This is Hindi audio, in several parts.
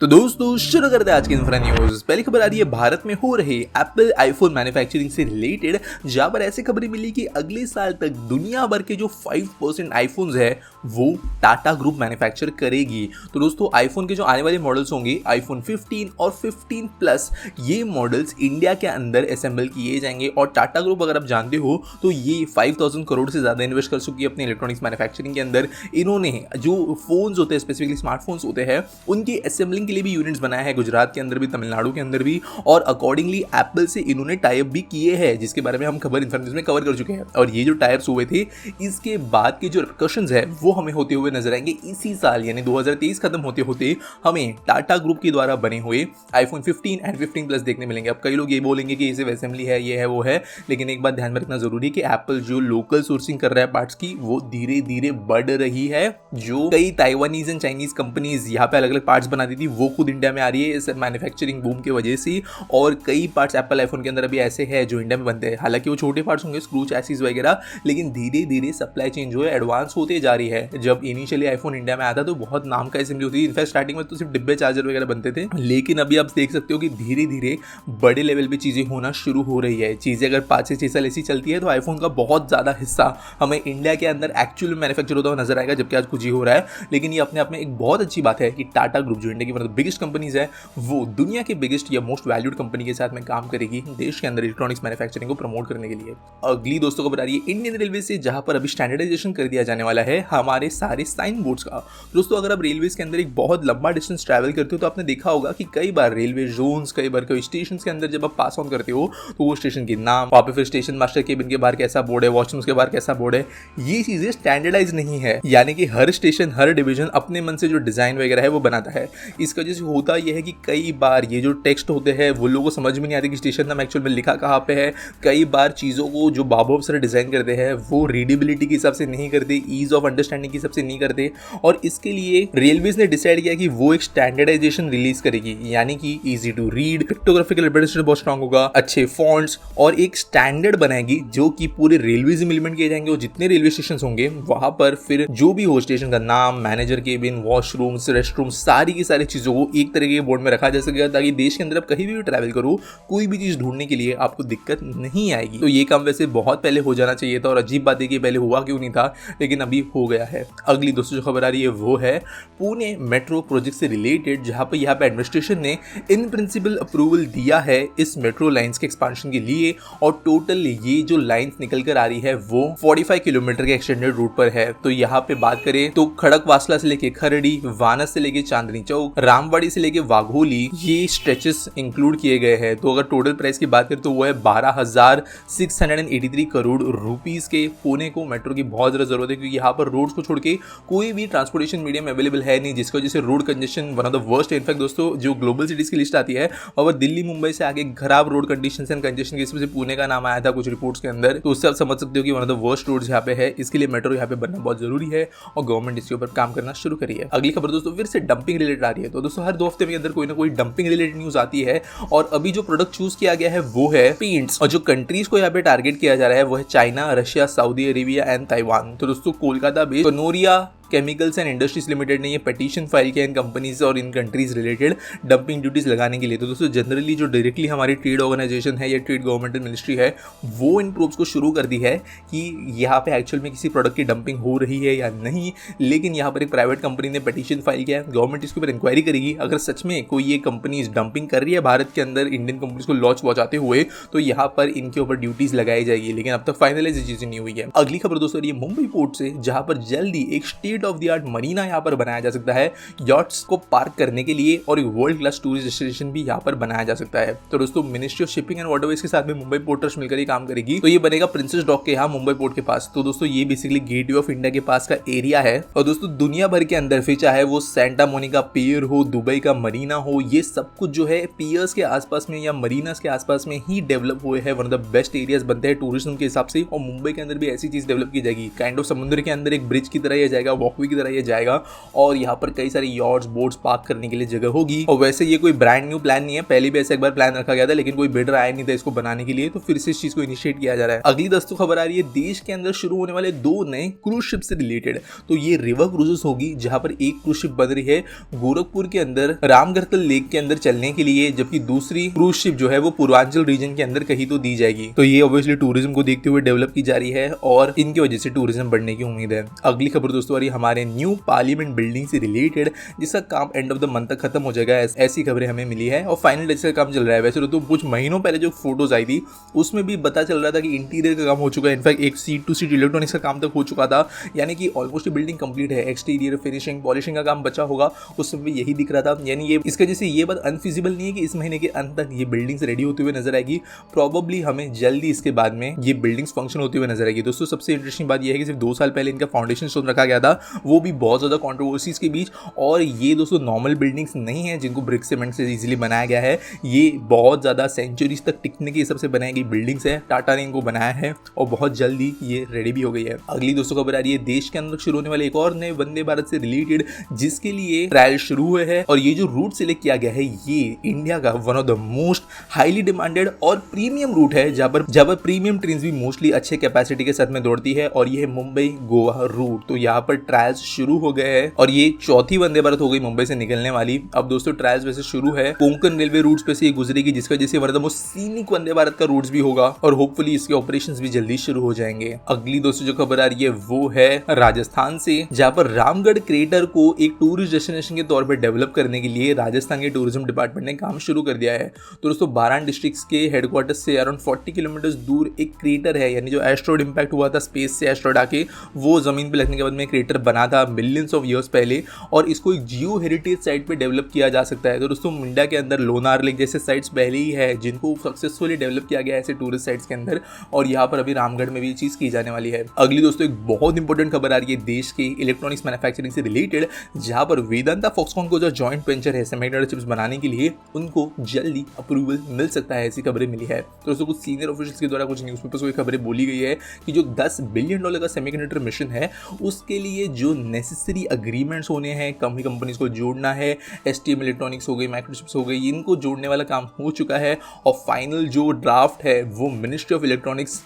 तो दोस्तों शुरू करते हैं आज की इंफ्रा न्यूज। पहली खबर आ रही है भारत में हो रहे एप्पल आईफोन मैन्युफैक्चरिंग से रिलेटेड, जहां पर ऐसी खबरें मिली कि अगले साल तक दुनिया भर के जो 5% आईफोन्स है वो टाटा ग्रुप मैन्युफैक्चर करेगी। तो दोस्तों आईफोन के जो आने वाले मॉडल्स होंगे आईफोन 15 और 15 प्लस, ये मॉडल्स इंडिया के अंदर असेंबल किए जाएंगे। और टाटा ग्रुप अगर आप जानते हो तो ये 5000 करोड़ से ज़्यादा इन्वेस्ट कर चुकी है अपने इलेक्ट्रॉनिक्स मैन्युफैक्चरिंग के अंदर। इन्होंने जो फोन्स होते हैं, स्पेसिफिकली स्मार्टफोन्स होते हैं, उनकी असेंबलिंग के लिए भी यूनिट्स बनाया है, गुजरात के अंदर भी, तमिलनाडु के अंदर भी। और अकॉर्डिंगली एप्पल से इन्होंने टाई अप भी किए हैं, जिसके बारे में हम खबर इन्फॉर्मेशन में कवर कर चुके हैं। और ये जो टाई अप्स हुए थे, इसके बाद के जो रिपरकशंस है वो हमें होते हुए नजर आएंगे इसी साल, यानी 2023 खत्म होते होते हमें टाटा ग्रुप के द्वारा बने हुए आईफोन 15 एंड 15 प्लस देखने मिलेंगे। अब कई लोग ये बोलेंगे कि इसे असेंबली है, ये है, वो है, लेकिन एक बात ध्यान में रखना जरूरी है कि एप्पल जो लोकल सोर्सिंग कर रहा है पार्ट्स की, वो धीरे धीरे बढ़ रही है। जो कई ताइवानीज एंड चाइनीज कंपनीज यहाँ पे अलग अलग पार्ट्स बनाती थी, वो खुद इंडिया में आ रही है इस मैन्युफैक्चरिंग बूम की वजह से। और कई पार्ट्स एप्पल आईफोन के अंदर अभी ऐसे हैं जो इंडिया में बनते हैं, हालांकि वो छोटे पार्ट्स होंगे, स्क्रू चैसिस वगैरह, लेकिन धीरे धीरे सप्लाई चेन जो है एडवांस होते जा रही है। जब इनिशियली आईफोन इंडिया में आता तो बहुत नाम का असेंबली होती थी, इनफैक्ट स्टार्टिंग में तो सिर्फ डिब्बे चार्जर वगैरह बनते थे, लेकिन अभी आप देख सकते हो कि धीरे धीरे बड़े लेवल पे चीजें होना शुरू हो रही है। चीजें अगर 5 से 6 साल ऐसी चलती है तो आईफोन का बहुत ज्यादा हिस्सा हमें इंडिया के अंदर एक्चुअल मैन्युफैक्चर होता हुआ नजर आएगा, जबकि आज कुछ ही हो रहा है। लेकिन ये अपने आप में एक बहुत अच्छी बात है कि टाटा ग्रुप जो इंडिया की मतलब बिगेस्ट कंपनीज है, वो दुनिया के बिगेस्ट या मोस्ट वैल्यूड कंपनी के साथ में काम करेगी देश के अंदर इलेक्ट्रॉनिक्स मैन्युफैक्चरिंग को प्रमोट करने के लिए। अगली दोस्तों खबर आ रही है इंडियन रेलवे से, जहां पर अभी स्टैंडर्डाइजेशन कर दिया जाने वाला है हमारे सारे साइन बोर्ड्स का। दोस्तों अगर आप रेलवे के अंदर एक बहुत लंबा डिस्टेंस ट्रैवल करते हो तो आपने देखा होगा कि कई बार रेलवे जोन्स, कई बार कई स्टेशन के अंदर जब आप पास ऑन करते हो तो वो स्टेशन के नाम, वहाँ पे फिर स्टेशन मास्टर केबिन के बाहर कैसा बोर्ड है, वॉशरूम्स के बाहर कैसा बोर्ड है, ये चीजें स्टैंडर्डाइज नहीं है। यानी कि हर स्टेशन, हर डिवीजन अपने मन से जो डिजाइन वगैरह है वो बनाता है। इसकी वजह से होता यह है कि कई बार ये जो टेक्स्ट होते हैं वो लोगों को समझ में नहीं आती कि स्टेशन नाम एक्चुअल में लिखा कहाँ पे है। कई बार चीज़ों को जो बाबू अफसर डिज़ाइन करते हैं वो रीडेबिलिटी के हिसाब से नहीं करते, ईज ऑफ अंडरस्टैंडिंग के हिसाब से नहीं करते। और इसके लिए रेलवेज ने डिसाइड किया कि वो एक स्टैंडर्डाइजेशन रिलीज करेगी, यानी कि easy to read, pictographical representation बहुत स्ट्रांग होगा, अच्छे फॉन्ट्स, और एक स्टैंडर्ड बनाएगी जो कि पूरे रेलवेज में इम्प्लीमेंट किए जाएंगे। और जितने रेलवे स्टेशन होंगे वहां पर फिर जो भी हो स्टेशन का नाम, मैनेजर केबिन, वॉशरूम्स, रेस्टरूम, सारी की सारी चीज़ों को एक तरह के बोर्ड में रखा जा सकेगा, ताकि देश के अंदर आप कहीं भी ट्रैवल करो, कोई भी चीज़ ढूंढने के लिए आपको दिक्कत नहीं आएगी। तो ये काम वैसे बहुत पहले हो जाना चाहिए था, और अजीब बात है कि पहले हुआ क्यों नहीं था, लेकिन अभी हो गया है। अगली दोस्तों जो खबर आ रही है वो है पुणे मेट्रो प्रोजेक्ट से रिलेटेड, जहां पर यहाँ पे एडमिनिस्ट्रेशन ने इन प्रिंसिपल अप्रूवल दिया है इस मेट्रो लाइन्स के एक्सपांशन के लिए। और टोटल ये जो लाइन्स निकल कर आ रही है वो 45 किलोमीटर के एक्सटेंडेड रूट पर है। तो यहाँ पे बात करें तो खड़कवासला से लेके खरड़ी, वानस से लेके चांदनी चौक, रामवाड़ी से लेके वाघोली, ये स्ट्रेचेस इंक्लूड किए गए हैं। तो अगर टोटल प्राइस की बात करें तो वो है 12,683 करोड़ रुपीस के। पुणे को मेट्रो की बहुत ज़्यादा जरूरत है, क्योंकि यहाँ पर रोड्स को छोड़ के कोई भी ट्रांसपोर्टेशन मीडियम अवेलेबल है नहीं, जिसकी वजह से road congestion one of the worst है। इनफैक्ट दोस्तों जो ग्लोबल सिटीज की लिस्ट आती है और दिल्ली मुंबई से आगे खराब रोड कंडीशन एंड कंजेशन की वजह से पुणे का नाम आया था कुछ रिपोर्ट्स के अंदर। तो उससे आप समझ सकते हो कि one of the worst roads यहाँ पे है। इसके लिए मेट्रो यहाँ पे बनना बहुत जरूरी है और गवर्नमेंट इसके ऊपर काम करना शुरू करी है। अगली खबर दोस्तों फिर से डंपिंग रिलेटेड आ रही है। तो दोस्तों हर 2 हफ्ते के अंदर कोई ना कोई डंपिंग रिलेटेड न्यूज आती है, और अभी जो प्रोडक्ट चूज किया गया है वो है पेंट्स। और जो कंट्रीज को यहाँ पे टारगेट किया जा रहा है वो है China, Russia, Saudi Arabia and Taiwan. तो दोस्तों Kolkata based Kanoria chemicals and industries limited ने ये पिटीशन फाइल किया इन कंपनीज और इन कंट्रीज रिलेटेड डंपिंग ड्यूटीज लगाने के लिए। तो दोस्तों जनरली जो डायरेक्टली हमारी ट्रेड ऑर्गेनाइजेशन है या ट्रेड गवर्नमेंटल मिनिस्ट्री है, वो इन प्रूव्स को शुरू कर दी है कि यहाँ पे एक्चुअल में किसी प्रोडक्ट की डंपिंग हो रही है या नहीं। लेकिन यहाँ पर एक प्राइवेट कंपनी ने पिटीशन फाइल किया है, गवर्नमेंट इसके ऊपर इंक्वायरी करेगी। अगर सच में कोई ये कंपनीज डंपिंग कर रही है भारत के अंदर इंडियन कंपनीज को लॉस पहुंचाते हुए, तो यहाँ पर इनके ऊपर ड्यूटीज लगाई जाएगी। लेकिन अब तक फाइनलाइज चीजें नहीं हुई है। अगली खबर दोस्तों ये मुंबई पोर्ट से, जहां पर जल्दी एक state of the art Marina यहाँ पर बनाया जा सकता है यॉट्स को पार्क करने के लिए, और एक वर्ल्ड क्लास टूरिस्ट डेस्टिनेशन भी यहाँ पर बनाया जा सकता है। तो दोस्तों ministry of shipping and waterways के साथ में मुंबई पोर्ट ट्रस्ट मिलकर ये काम करेगी। तो ये बनेगा प्रिंसेस डॉक के यहाँ मुंबई पोर्ट के पास। तो दोस्तों ये बेसिकली गेटवे ऑफ इंडिया के पास का एरिया है। और दोस्तों दुनिया भर के अंदर फिर चाहे वो सेंटा मोनिका पियर हो, दुबई का मरीना हो, ये सब कुछ जो है पियर्स के आसपास में या मरीनास के आसपास में ही डेवलप हुए हैं। One of the best areas बनते हैं टूरिज्म के हिसाब से। और मुंबई के अंदर भी ऐसी चीज डेवलप की जाएगी, काइंड ऑफ समुद्र के अंदर एक ब्रिज की तरह यह जाएगा वॉकवे की तरह ये जाएगा और यहाँ पर कई सारे यॉट्स बोट्स पार्क करने के लिए जगह होगी। और वैसे ये कोई ब्रांड न्यू प्लान नहीं है, पहले भी ऐसा एक बार प्लान रखा गया था लेकिन कोई बिल्डर आया नहीं था इसको बनाने के लिए, तो फिर से इस चीज को इनिशिएट किया जा रहा है। अगली दोस्तों खबर आ रही है देश के अंदर शुरू होने वाले 2 नए क्रूज शिप से रिलेटेड। तो ये रिवर क्रूजेस होगी जहां पर एक क्रूज शिप बन रही है गोरखपुर के अंदर रामगढ़तल लेक के अंदर चलने के लिए, जबकि दूसरी क्रूज शिप जो है वो पूर्वांचल रीजन के अंदर कहीं तो दी जाएगी। तो ये ऑब्वियसली टूरिज्म को देखते हुए डेवलप की जा रही है और इनकी वजह से टूरिज्म बढ़ने की उम्मीद है। अगली खबर दोस्तों आ रही है हमारे न्यू पार्लियामेंट बिल्डिंग से रिलेटेड, जिसका काम एंड ऑफ द मंथ तक खत्म हो जाएगा, ऐसी खबरें हमें मिली है और फाइनल टच का काम चल रहा है। वैसे तो कुछ महीनों पहले जो फोटोज आई थी उसमें भी पता चल रहा था कि इंटीरियर का काम हो चुका है, इनफैक्ट एक सीट टू सीट इलेक्ट्रॉनिक्स का काम तक हो चुका था, यानी कि ऑलमोस्ट बिल्डिंग कंप्लीट है। एक्सटीरियर फिनिशिंग पॉलिशिंग का काम बचा होगा, उस समय यही दिख रहा था। यानी ये इसके जैसे ये बात अनफिजिबल नहीं है कि इस महीने के अंत तक ये बिल्डिंग्स रेडी होते हुए नजर आएगी, प्रॉबली हमें जल्दी इसके बाद में ये बिल्डिंग्स फंक्शन होते हुए नजर आएगी। दोस्तों सबसे इंटरेस्टिंग बात यह है कि सिर्फ 2 साल पहले इनका फाउंडेशन स्टोन रखा गया था, वो भी बहुत ज्यादा कंट्रोवर्सीज के बीच। और ये दोस्तों नॉर्मल बिल्डिंग्स नहीं है जिनको ब्रिक सीमेंट से इजीली बनाया गया है, ये बहुत ज्यादा सेंचुरीज तक टिकने के हिसाब से बनाई गई बिल्डिंग्स है। टाटा ने इनको बनाया है और बहुत जल्दी ये रेडी भी हो गई है। अगली दोस्तों खबर आ रही है देश के अंदर शुरू होने वाले एक और नए वंदे भारत से रिलेटेड, जिसके लिए ट्रायल शुरू हुए हैं और ये जो रूट सिलेक्ट किया गया है ये इंडिया का one of the most highly demanded और प्रीमियम रूट है, जहां पर प्रीमियम ट्रेन भी मोस्टली अच्छे कैपेसिटी के साथ में दौड़ती है और ये है मुंबई गोवा रूट। तो यहाँ पर ट्रायल्स शुरू हो गए हैं और ये चौथी वंदे भारत हो गई मुंबई से निकलने वाली। अब दोस्तों ट्रायल्स वैसे शुरू है, कोंकण रेलवे रूट्स पे से ये गुजरेगी, जिसका जैसे one of the most scenic Vande Bharat का रूट्स भी होगा और होपफुली इसके ऑपरेशंस भी जल्दी शुरू हो जाएंगे। अगली दोस्तों जो खबर आ रही है वो है राजस्थान से, जहां पर रामगढ़ क्रेटर को एक टूरिस्ट डेस्टिनेशन के तौर पर डेवलप करने के लिए राजस्थान के टूरिज्म डिपार्टमेंट ने काम शुरू कर दिया है। तो दोस्तों 12 डिस्ट्रिक्ट्स के हेडक्वार्टर से अराउंड 40 किलोमीटर दूर एक क्रेटर है, यानी जो एस्ट्रॉइड इंपैक्ट हुआ था स्पेस से, एस्ट्रॉइड आके वो जमीन पे लगने के बाद में क्रेटर बना था मिलियंस ऑफ ईयर्स पहले, और इसको एक जियो हेरिटेज साइट पे डेवलप किया जा सकता है। तो दोस्तों इंडिया के अंदर लोनार लेक जैसे साइट्स पहले ही है जिनको सक्सेसफुली डेवलप किया गया है ऐसे टूरिस्ट साइट्स के अंदर, और यहाँ पर अभी रामगढ़ में भी चीज की जाने वाली है। अगली दोस्तों एक बहुत इंपॉर्टेंट खबर आ रही है देश के इलेक्ट्रॉनिक्स मैन्युफैक्चरिंग से रिलेटेड, जहां पर वेदांता फॉक्सकॉन को जो जॉइंट वेंचर है सेमीकंडक्टर चिप्स बनाने के लिए उनको जल्दी अप्रूवल मिल सकता है, ऐसी खबरें मिली है। तो दोस्तों कुछ सीनियर ऑफिशियल्स के द्वारा कुछ न्यूज़पेपर्स को खबरें बोली गई है कि जो $10 बिलियन का सेमीकंडक्टर मिशन है उसके लिए जो नेसेसरी अग्रीमेंट्स होने हैं, कंपनीज को जोड़ना है, STM इलेक्ट्रॉनिक्स हो गई, माइक्रोचिप्स हो गई, इनको जोड़ने वाला काम हो चुका है और फाइनल जो ड्राफ्ट है वो ministry of electronics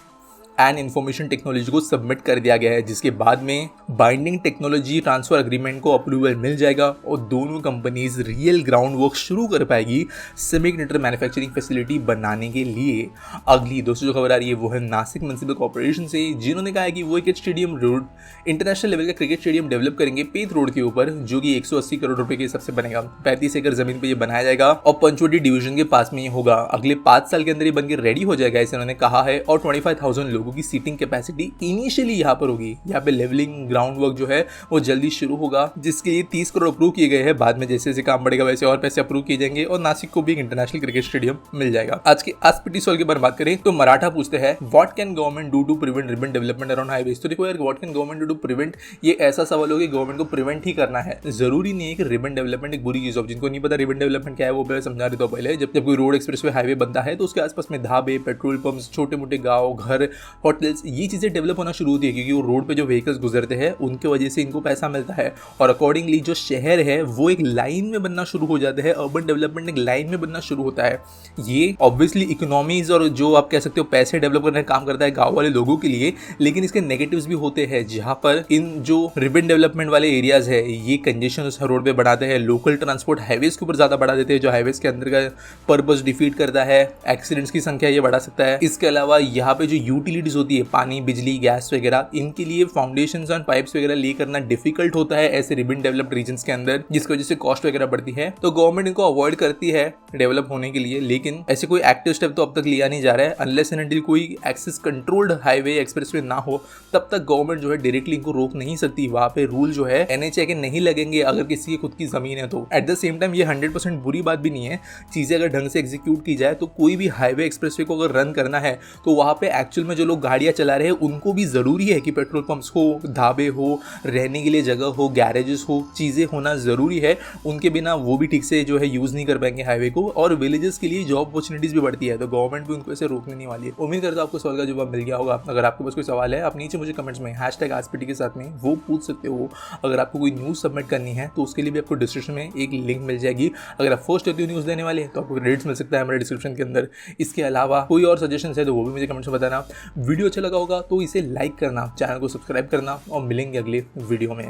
and information technology को सबमिट कर दिया गया है, जिसके बाद में बाइंडिंग टेक्नोलॉजी ट्रांसफर अग्रीमेंट को अप्रूवल मिल जाएगा और दोनों कंपनीज रियल ग्राउंड वर्क शुरू कर पाएगी सेमीकंडक्टर मैन्युफैक्चरिंग फैसिलिटी बनाने के लिए। अगली दोस्तों जो खबर आ रही है वो है नासिक म्युनिसिपल कॉर्पोरेशन से, जिन्होंने कहा है कि वो एक स्टेडियम रोड इंटरनेशनल लेवल का क्रिकेट स्टेडियम डेवलप करेंगे पेत रोड के ऊपर, जो कि 180 करोड़ रुपए के हिसाब से बनेगा। 35 एकड़ जमीन पर यह बनाया जाएगा और पंचवटी डिवीजन के पास में ये होगा। अगले 5 साल के अंदर ये बनकर रेडी हो जाएगा ऐसे उन्होंने कहा है, और 25,000 लोगों की सीटिंग कैपेसिटी इनिशियली यहाँ पर होगी। यहाँ पे लेवलिंग ग्राउंड वर्क जो है वो जल्दी शुरू होगा, जिसके लिए 30 करोड़ अप्रूव किए गए हैं। बाद में जैसे जैसे काम बढ़ेगा वैसे और पैसे अप्रूव किए जाएंगे और नासिक को भी एक इंटरनेशनल क्रिकेट स्टेडियम मिल जाएगा। आज के आसपीटी सवाल के बारे में बात करें तो मराठा पूछते हैं what can government do to prevent ribbon development around highways. तो देखो यार what can government do to prevent, ये ऐसा सवाल हो कि गवर्नमेंट को प्रिवेंट ही करना है। जरूरी नहीं है कि रिबन डेवलपमेंट एक बुरी चीज हो। जिनको नहीं पता रिबन डेवलपमेंट क्या है वो मैं समझा देता हूं पहले। जब कोई रोड एक्सप्रेसवे हाईवे बनता है तो उसके आसपास में ढाबे, पेट्रोल पंप्स, छोटे मोटे गाँव, घर, होटल्स, ये चीजें डेवलप होना शुरू होती है क्योंकि वो रोड पे जो व्हीकल्स गुजरते हैं उनके वजह से इनको पैसा मिलता है और अकॉर्डिंगली जो शहर है वो एक लाइन में बनना शुरू हो जाते हैं। अर्बन डेवलपमेंट एक लाइन में बनना शुरू होता है। ये ऑब्वियसली इकोनॉमीज और जो आप कह सकते हो पैसे डेवलप करने का काम करता है गांव वाले लोगों के लिए, लेकिन इसके नेगेटिव्स भी होते हैं जहां पर इन जो रिबन डेवलपमेंट वाले एरियाज है ये कंजेशन उस रोड पे बढ़ाते हैं, लोकल ट्रांसपोर्ट हाईवेज के ऊपर ज्यादा बढ़ा देते हैं जो हाईवेज के अंदर का पर्पस डिफीट करता है, एक्सीडेंट्स की संख्या ये बढ़ा सकता है। इसके अलावा यहाँ पे जो यूटिलिटीज होती है पानी, बिजली, गैस वगैरह, इनके लिए फाउंडेशंस और पाइप्स वगैरह ले करना डिफिकल्ट होता है ऐसे रिबन डेवलप्ड रीजन्स के अंदर, जिसकी वजह से कॉस्ट वगैरह बढ़ती है। तो गवर्नमेंट इनको अवॉइड करती है डेवलप होने के लिए, लेकिन ऐसे कोई एक्टिव स्टेप तो अब तक लिया नहीं जा रहा है। अनलेस एंड अनटिल कोई एक्सेस कंट्रोल्ड हाईवे एक्सप्रेसवे ना हो तब तक गवर्नमेंट जो है डायरेक्टली इनको रोक नहीं सकती। वहां पे रूल जो है NHA के नहीं लगेंगे अगर किसी की खुद की जमीन है तो। एट द सेम टाइम ये 100% बुरी बात भी नहीं है, चीजें अगर ढंग से एग्जीक्यूट की जाए तो कोई भी हाईवे एक्सप्रेसवे को अगर रन करना है तो वहां पे एक्चुअल में जो लोग लोग गाड़ियाँ चला रहे हैं उनको भी ज़रूरी है कि पेट्रोल पंप्स हो, ढाबे हो, रहने के लिए जगह हो, गैरेजेस हो, चीज़ें होना ज़रूरी है। उनके बिना वो भी ठीक से जो है यूज़ नहीं कर पाएंगे हाईवे को, और विलेजेस के लिए जॉब अपॉर्चुनिटीज़ भी बढ़ती है, तो गवर्नमेंट भी उनको ऐसे रोकने नहीं वाली है। उम्मीद करता हूं आपको सवाल का जवाब मिल गया होगा। अगर आपके पास कोई सवाल है आप नीचे मुझे कमेंट्स में #AskPT के साथ में वो पूछ सकते हो। अगर आपको कोई न्यूज़ सबमिट करनी है तो उसके लिए भी आपको डिस्क्रिप्शन में एक लिंक मिल जाएगी। अगर आप फर्स्ट न्यूज़ देने वाले हैं तो आपको क्रेडिट्स मिल सकता है हमारे डिस्क्रिप्शन के अंदर। इसके अलावा कोई और सजेशन है तो वो भी मुझे कमेंट्स में बताना। वीडियो अच्छा लगा होगा तो इसे लाइक करना, चैनल को सब्सक्राइब करना, और मिलेंगे अगले वीडियो में।